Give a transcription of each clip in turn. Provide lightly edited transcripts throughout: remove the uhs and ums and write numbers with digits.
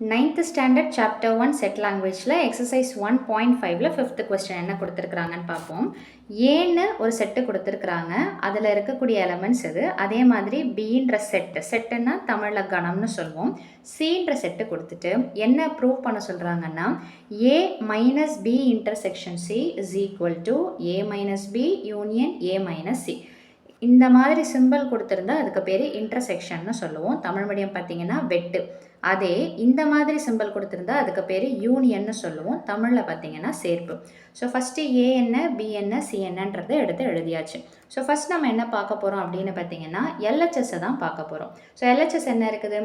9th standard chapter 1 set லாங்குவேஜில் exercise 1.5ல 5th question என்ன கொடுத்துருக்குறாங்கன்னு பார்ப்போம். ஏன்னு ஒரு செட்டு கொடுத்துருக்குறாங்க, அதில் இருக்கக்கூடிய எலமெண்ட்ஸ் இது. அதே மாதிரி பின்ற செட்டுன்னா தமிழில் கணம்னு சொல்லுவோம். சின்ற செட்டு கொடுத்துட்டு என்ன ப்ரூவ் பண்ண சொல்கிறாங்கன்னா, A minus B intersection C is equal to A minus B union A minus C. இந்த மாதிரி சிம்பிள் கொடுத்துருந்தா அதுக்கு பேர் இன்டர்செக்ஷன்னு சொல்லுவோம். தமிழ் மீடியம் பார்த்தீங்கன்னா வெட்டு. அதே இந்த மாதிரி சிம்பிள் கொடுத்துருந்தா அதுக்கு பேர் யூனியன்னு சொல்லுவோம். தமிழில் பார்த்தீங்கன்னா சேர்ப்பு. ஸோ ஃபஸ்ட்டு ஏ என்ன பி என்ன சி என்னன்றதை எடுத்து எழுதியாச்சு. ஸோ ஃபஸ்ட் நம்ம என்ன பார்க்க போகிறோம் அப்படின்னு பார்த்தீங்கன்னா எல்ஹெச்எஸ்ஸை தான் பார்க்க போகிறோம். ஸோ எல்ஹெச்எஸ் என்ன இருக்குது?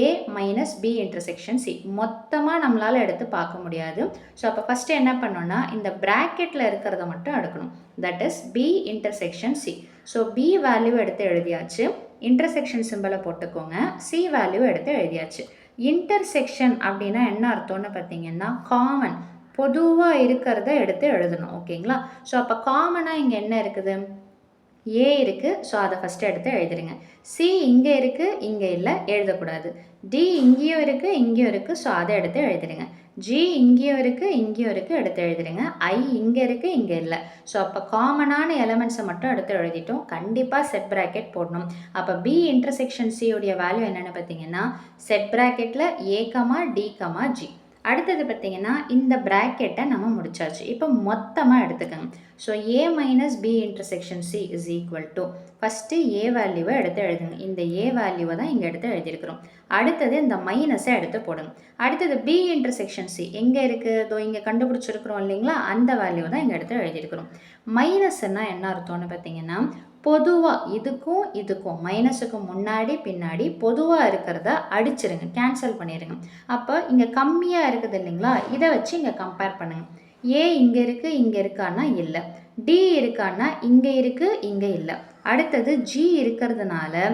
A minus B intersection C. மொத்தமாக நம்மளால் எடுத்து பார்க்க முடியாது. ஸோ அப்போ ஃபஸ்ட்டு என்ன பண்ணோன்னா இந்த ப்ராக்கெட்டில் இருக்கிறத மட்டும் எடுக்கணும். That is B intersection C. So B value எடுத்து எழுதியாச்சு, இன்டர்செக்ஷன் சிம்பிளை போட்டுக்கோங்க, சி வேல்யூ எடுத்து எழுதியாச்சு. இன்டர்செக்ஷன் அப்படின்னா என்ன அர்த்தம்னு பார்த்தீங்கன்னா காமன், பொதுவாக இருக்கிறத எடுத்து எழுதணும். ஓகேங்களா? ஸோ அப்போ காமனாக இங்கே என்ன இருக்குது? ஏ இருக்குது. ஸோ அதை ஃபஸ்ட்டு எடுத்து எழுதுருங்க. சி இங்கே இருக்குது, இங்கே இல்லை, எழுதக்கூடாது. டி இங்கேயும் இருக்குது, இங்கேயும் இருக்குது. ஸோ அதை எடுத்து எழுதுருங்க. ஜி இங்கேயும் இருக்குது, இங்கேயும் இருக்குது, எடுத்து எழுதுருங்க. ஐ இங்கே இருக்குது, இங்கே இல்லை. ஸோ அப்போ காமனான எலமெண்ட்ஸை மட்டும் எடுத்து எழுதிட்டோம். கண்டிப்பாக செட் ப்ராக்கெட் போடணும். அப்போ பி இன்டர்செக்ஷன் சியோடைய வேல்யூ என்னென்னு பார்த்தீங்கன்னா செட் ப்ராக்கெட்டில் A comma D comma G. அடுத்தது பார்த்தீங்கன்னா இந்த ப்ராக்கெட்டை நம்ம முடிச்சாச்சு. இப்போ மொத்தமாக எடுத்துக்கோங்க. So A minus B intersection C is equal to first A வேல்யூவை எடுத்து எழுதுங்க. இந்த ஏ வேல்யூவை தான் இங்கே எடுத்து எழுதியிருக்கிறோம். அடுத்தது இந்த மைனஸை எடுத்து போடுங்க. அடுத்தது பி இன்டர்செக்ஷன் சி எங்கே இருக்குது? இதோ இங்கே கண்டுபிடிச்சிருக்கிறோம் இல்லைங்களா, அந்த வேல்யூவை தான் இங்கே எடுத்து எழுதியிருக்கிறோம். மைனஸ்ன்னா என்ன அர்த்தம்னு பார்த்தீங்கன்னா பொதுவாக இதுக்கும் இதுக்கும் மைனஸுக்கு முன்னாடி பின்னாடி பொதுவாக இருக்கிறத அடிச்சிருங்க, கேன்சல் பண்ணிடுங்க. அப்போ இங்கே கம்மியாக இருக்குது இல்லைங்களா, இதை வச்சு இங்கே கம்பேர் பண்ணுங்கள். ஏ இங்கே இருக்குது, இங்கே இருக்கான்னா இல்லை. டி இருக்கான்னா இங்கே இருக்குது, இங்கே இல்லை. அடுத்தது ஜி இருக்கிறதுனால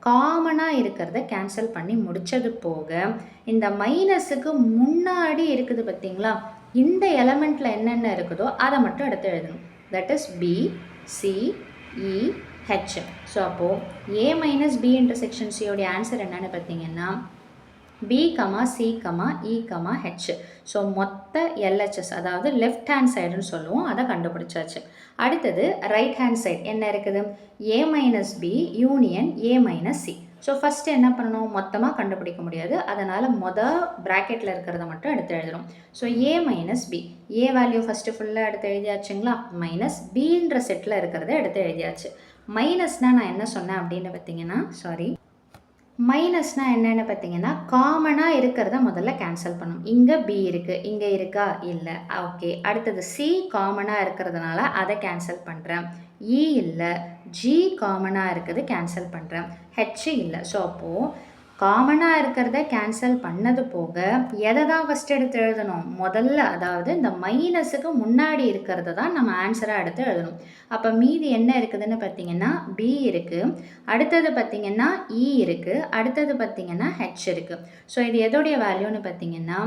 காமனாக இருக்கிறத கேன்சல் பண்ணி முடித்தது போக இந்த மைனஸுக்கு முன்னாடி இருக்குது பார்த்தீங்களா, இந்த எலமெண்ட்டில் என்னென்ன இருக்குதோ அதை மட்டும் எடுத்து எழுதுங்க. That is B, C, E, H. So அப்போது ஏ மைனஸ் பி இன்டர்செக்ஷன் சியோடைய ஆன்சர் என்னன்னு பார்த்தீங்கன்னா B comma C comma E comma H. So மொத்த எல்ஹெச்எஸ், அதாவது லெஃப்ட் ஹேண்ட் சைடுன்னு சொல்லுவோம், அதை கண்டுபிடிச்சாச்சு. அடுத்தது ரைட் ஹேண்ட் சைடு என்ன இருக்குது? A minus B union A minus C. So first என்ன பண்ணணும்? மொத்தமாக கண்டுபிடிக்க முடியாது, அதனால் ப்ராக்கெட்டில் இருக்கிறத மட்டும் எடுத்து எழுதுகிறோம். So A minus B, A value first ஃபுல்லாக எடுத்து எழுதியாச்சுங்களா, மைனஸ் பின்ற செட்டில் இருக்கிறத எடுத்து எழுதியாச்சு. மைனஸ்னால் நான் என்ன சொன்னேன் அப்படின்னு பார்த்தீங்கன்னா மைனஸ்னால் என்னென்னு பார்த்தீங்கன்னா காமனாக இருக்கிறத முதல்ல கேன்சல் பண்ணும். இங்கே பி இருக்குது, இங்கே இருக்கா, இல்லை, ஓகே. அடுத்தது சி காமனாக இருக்கிறதுனால அதை கேன்சல் பண்ணுறேன். இ இல்லை, ஜி காமனாக இருக்குது, கேன்சல் பண்ணுறேன். ஹெச் இல்லை. ஸோ அப்போது காமனாக இருக்கிறத கேன்சல் பண்ணது போக எதை தான் ஃபஸ்ட் எடுத்து எழுதணும்? முதல்ல, அதாவது இந்த மைனஸுக்கு முன்னாடி இருக்கிறத தான் நம்ம ஆன்சராக எடுத்து எழுதணும். அப்போ மீதி என்ன இருக்குதுன்னு பார்த்தீங்கன்னா பி இருக்குது, அடுத்தது பார்த்தீங்கன்னா இ இருக்குது, அடுத்தது பார்த்தீங்கன்னா ஹெச் இருக்குது. ஸோ இது எதோடைய வேல்யூன்னு பார்த்தீங்கன்னா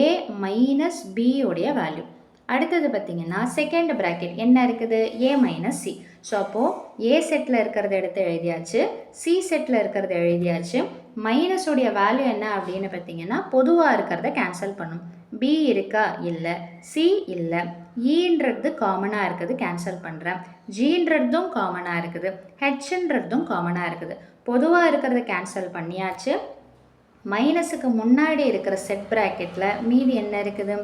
ஏ மைனஸ் பியோடைய வேல்யூ. அடுத்தது பார்த்தீங்கன்னா செகண்ட் ப்ராக்கெட் என்ன இருக்குது? A minus C. ஸோ அப்போது ஏ செட்டில் இருக்கிறத எடுத்து எழுதியாச்சு, சி செட்டில் இருக்கிறத எழுதியாச்சு. மைனஸோடைய வேல்யூ என்ன அப்படின்னு பார்த்தீங்கன்னா பொதுவாக இருக்கிறத கேன்சல் பண்ணும். பி இருக்கா, இல்லை. சி இல்லை. ஈன்றது காமனாக இருக்குது, கேன்சல் பண்ணுறேன். ஜின்றதும் காமனாக இருக்குது, ஹெச்ன்றதும் காமனாக இருக்குது. பொதுவாக இருக்கிறத கேன்சல் பண்ணியாச்சு. மைனஸுக்கு முன்னாடி இருக்கிற செட் ப்ராக்கெட்டில் மீதி என்ன இருக்குது?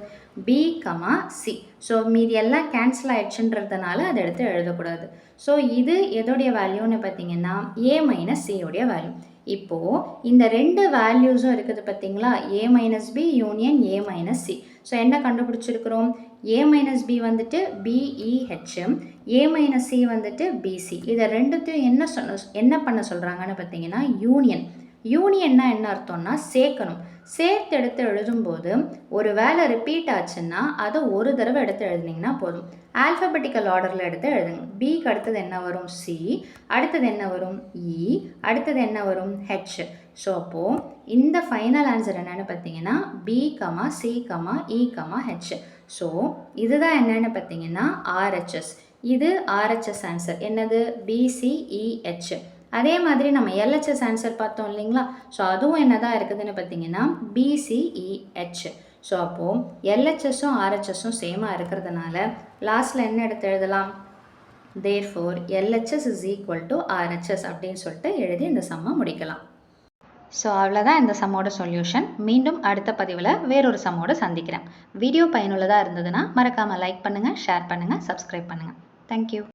B comma C. ஸோ மீதி எல்லாம் கேன்சல் ஆயிடுச்சுன்றதுனால அதை எடுத்து எழுதக்கூடாது. ஸோ இது எதோடைய வேல்யூன்னு பார்த்தீங்கன்னா ஏ மைனஸ் சியோடைய வேல்யூ. இப்போது இந்த ரெண்டு வேல்யூஸும் இருக்குது பார்த்தீங்களா, A minus B union A minus C. So என்ன கண்டுபிடிச்சிருக்கிறோம்? ஏ மைனஸ் பி வந்துட்டு பிஇஹெச், ஏ மைனஸ் சி வந்துட்டு பிசி. இதை ரெண்டுத்தையும் என்ன பண்ண சொல்கிறாங்கன்னு பார்த்தீங்கன்னா யூனியன்னா என்ன அர்த்தம்னா சேர்க்கணும். சேர்த்து எடுத்து எழுதும்போது ஒரு வேலை ரிப்பீட் ஆச்சுன்னா அதை ஒரு தடவை எடுத்து எழுதுனீங்கன்னா போதும். ஆல்ஃபபெட்டிக்கல் ஆர்டரில் எடுத்து எழுதுங்க. பிக்கு அடுத்தது என்ன வரும்? சி. அடுத்தது என்ன வரும்? இ. அடுத்தது என்ன வரும்? ஹெச். ஸோ அப்போது இந்த ஃபைனல் ஆன்சர் என்னென்னு பார்த்தீங்கன்னா B comma C comma E comma H. So இதுதான் என்னென்னு பார்த்தீங்கன்னா ஆர்ஹெச்எஸ். இது ஆர்ஹெச்எஸ் ஆன்சர் என்னது? பிசிஇஹெச். அதே மாதிரி நம்ம எல்ஹெச்எஸ் ஆன்சர் பார்த்தோம் இல்லைங்களா? ஸோ அதுவும் என்ன தான் இருக்குதுன்னு பார்த்தீங்கன்னா பிசிஇஹெச். ஸோ அப்போது எல்ஹெச்எஸும் ஆர்ஹெச்எஸும் சேமாக இருக்கிறதுனால லாஸ்ட்டில் என்ன எடுத்து எழுதலாம்? Therefore LHS is equal to RHS அப்படின்னு சொல்லிட்டு எழுதி இந்த சம்மை முடிக்கலாம். ஸோ அவ்வளோதான் இந்த சம்மோட சொல்யூஷன். மீண்டும் அடுத்த பதிவில் வேறொரு சம்மோடு சந்திக்கிறேன். வீடியோ பயனுள்ளதாக இருந்ததுன்னா மறக்காமல் லைக் பண்ணுங்கள், ஷேர் பண்ணுங்கள், சப்ஸ்கிரைப் பண்ணுங்கள். தேங்க்யூ.